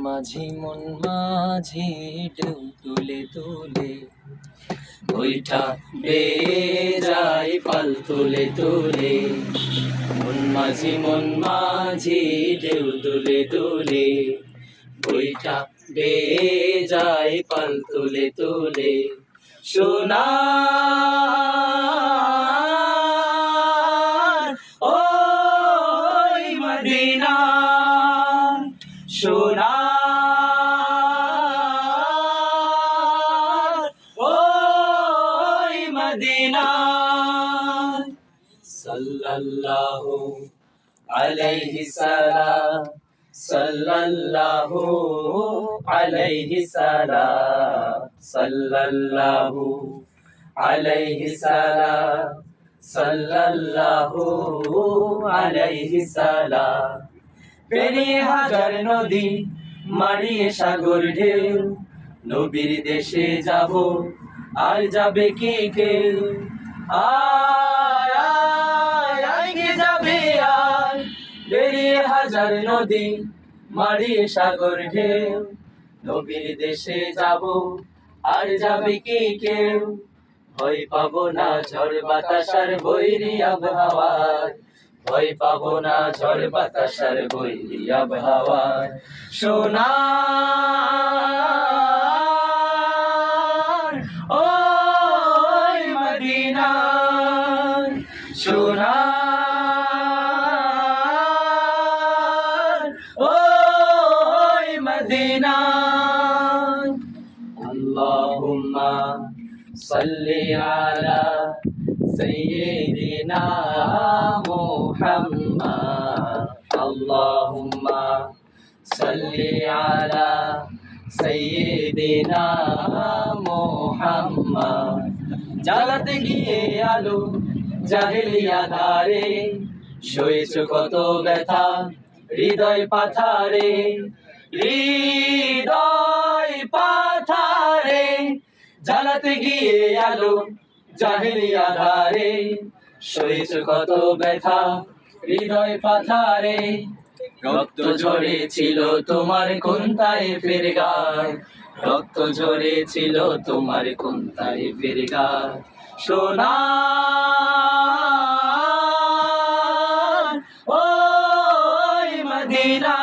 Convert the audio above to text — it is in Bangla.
মন মাঝি ঢেউ তুলে তুলে বইটা বেয়ে যায় পাল তুলে তুলে। মন মাঝি ঢেউ তুলে তুলে বইটা বেয়ে যায় পাল তুলে তুলে। সোনার ওই মদিনা, সোনার ওই মদিনা। সাল্লাল্লাহু আলাইহি সাল্লাম, সাল্লাল্লাহু আলাইহি সাল্লাম, সাল্লাল্লাহু আলাইহি সাল্লাম, সাল্লাল্লাহু আলাইহি সাল্লাম। পেরিয়ে হাজার নদী মারিয়ে সাগর ঢেউ, নবীর দেশে যাব আর যাবে কি কেউ। আয় আয় আয় কে যাবে আয়, পেরিয়ে হাজার নদী মারিয়ে সাগর ঢেউ, নবীর দেশে যাব আর যাবে কি কেউ। ভয় পাবো না ঝড় বাতাসার বৈরী আবহাওয়ায়, ভয় পাবো না ঝড় বাতাসার বৈরী আবহাওয়ায়। সোনার ওই মদিনা, সোনার ওই মদিনা। আল্লাহুম্মা সাল্লি আলা সাইয়্যিদিনা মুহাম্মাদ, আল্লাহুম্মা সাল্লি আলা সাইয়্যিদিনা মুহাম্মাদ। জ্বালাতে গিয়ে আলো জাহেলিয়া ধারে, সয়েছ কত ব্যথা হৃদয় পাথারে, হৃদয় পাথারে। জ্বালাতে গিয়ে আলো জাহেলিয়া ধারে, সয়েছ কত ব্যথা হৃদয় পাথারে। রক্ত ঝরেছিল তোমার কোন তায়েফের গায়, রক্ত ঝরেছিল তোমার কোন তায়েফের গায়। সোনার ওই মদিনা,